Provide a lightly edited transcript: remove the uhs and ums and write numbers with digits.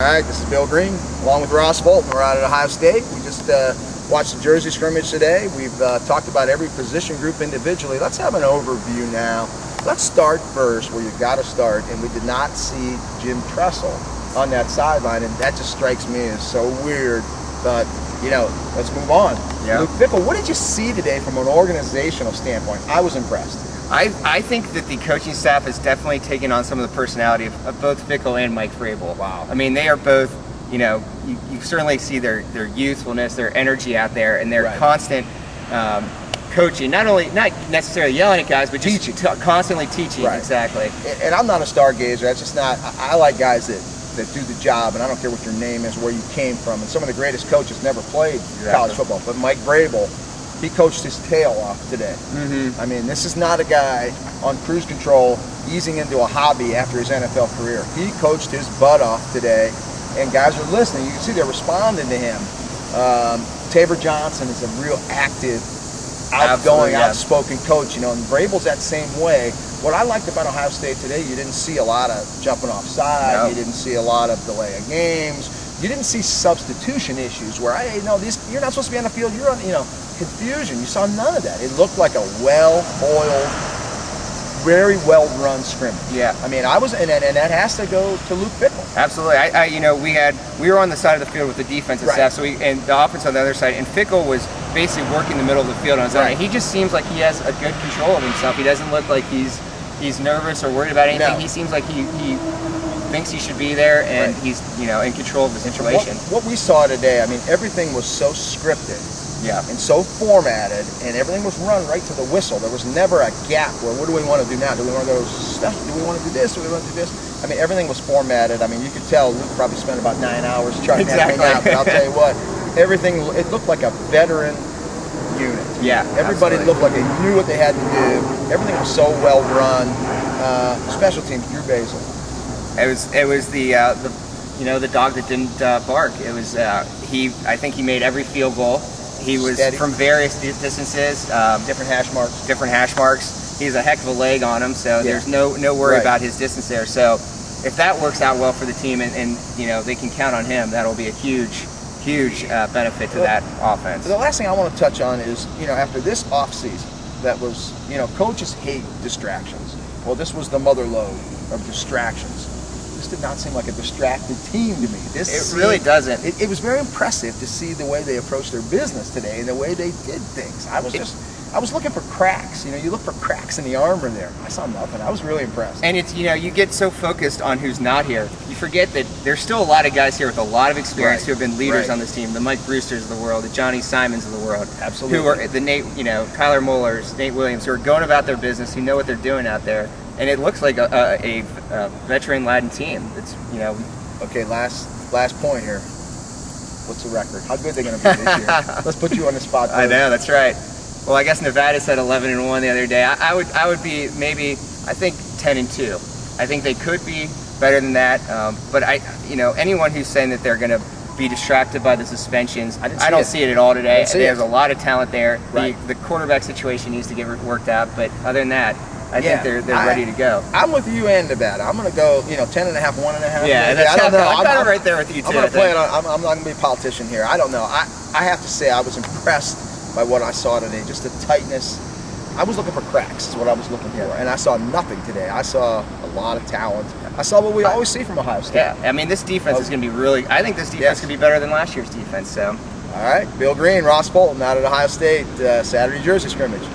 All right, this is Bill Greene, along with Ross Fulton. We're out at Ohio State. We just watched the Jersey scrimmage today. We've talked about every position group individually. Let's have an overview now. Let's start first where you got to start, and we did not see Jim Tressel on that sideline, and that just strikes me as so weird. But, you know, let's move on. Yeah. Luke Fickell, what did you see today from an organizational standpoint? I was impressed. I think that the coaching staff has definitely taken on some of the personality of both Fickell and Mike Vrabel. Wow. I mean, they are both, you know, you certainly see their youthfulness, their energy out there, and their constant coaching. Not necessarily yelling at guys, but just teaching. Constantly teaching. Right. Exactly. And I'm not a stargazer. That's just not. I like guys that do the job, and I don't care what your name is, where you came from. And some of the greatest coaches never played college football, but Mike Vrabel, he coached his tail off today. I mean, this is not a guy on cruise control easing into a hobby after his NFL career. He coached his butt off today, and guys are listening. You can see they're responding to him. Tabor Johnson is a real active, outgoing, outspoken coach, you know, and Vrabel's that same way. What I liked about Ohio State today, you didn't see a lot of jumping offside. No. You didn't see a lot of delay of games. You didn't see substitution issues where, you're not supposed to be on the field. You're on, confusion. You saw none of that. It looked like a well-oiled, very well-run scrimmage. Yeah. I mean, and that has to go to Luke Fickell. Absolutely. We were on the side of the field with the defensive staff, and the offense on the other side, and Fickell was basically working the middle of the field on his own. And he just seems like he has a good control of himself. He doesn't look like he's nervous or worried about anything. No. He seems like he thinks he should be there, and he's in control of the situation. What we saw today, I mean, everything was so scripted. Yeah. And so formatted, and everything was run right to the whistle. There was never a gap where, what do we want to do now? Do we want to go special? Do we want to do this? Do we want to do this? I mean, everything was formatted. I mean, you could tell Luke probably spent about 9 hours charting that thing out. But I'll tell you what, it looked like a veteran unit. Yeah. Everybody looked like they knew what they had to do. Everything was so well run. Special teams, Drew Basil. It was the dog that didn't bark. It was I think he made every field goal. He was steady. From various distances, different hash marks. He's a heck of a leg on him, so there's no worry about his distance there. So if that works out well for the team, and they can count on him, that'll be a huge benefit to that offense. The last thing I want to touch on is, after this offseason, that was, coaches hate distractions. Well, this was the mother lode of distractions. This did not seem like a distracted team to me. It really doesn't. It was very impressive to see the way they approached their business today and the way they did things. I was looking for cracks. You look for cracks in the armor there. I saw nothing. I was really impressed. And it's, you get so focused on who's not here. You forget that there's still a lot of guys here with a lot of experience who have been leaders on this team. The Mike Brewsters of the world, the Johnny Simons of the world. Absolutely. Who are the Nate, Kyler Mullers, Nate Williams, who are going about their business, who know what they're doing out there. And it looks like a veteran-laden team. It's, Okay, last point here. What's the record? How good are they going to be this year? Let's put you on the spot. I know, that's right. Well, I guess Nevada said 11-1 the other day. I would be maybe, I think 10-2. I think they could be better than that. But anyone who's saying that they're going to be distracted by the suspensions, I don't see it at all today. There's a lot of talent there. Right. The quarterback situation needs to get worked out. But other than that, I think they're ready to go. I'm with you and Nevada. I'm going to go, 10.5, 1.5. Yeah, I don't know. I'm kind of right there with you too. I'm going to play it on. I'm not going to be a politician here. I don't know. I have to say I was impressed by what I saw today. Just the tightness. I was looking for cracks is what I was looking for, and I saw nothing today. I saw a lot of talent. I saw what we always see from Ohio State. Yeah, I mean, this defense is going to be really. I think this defense could be better than last year's defense. So. All right, Bill Greene, Ross Fulton out at Ohio State, Saturday Jersey scrimmage.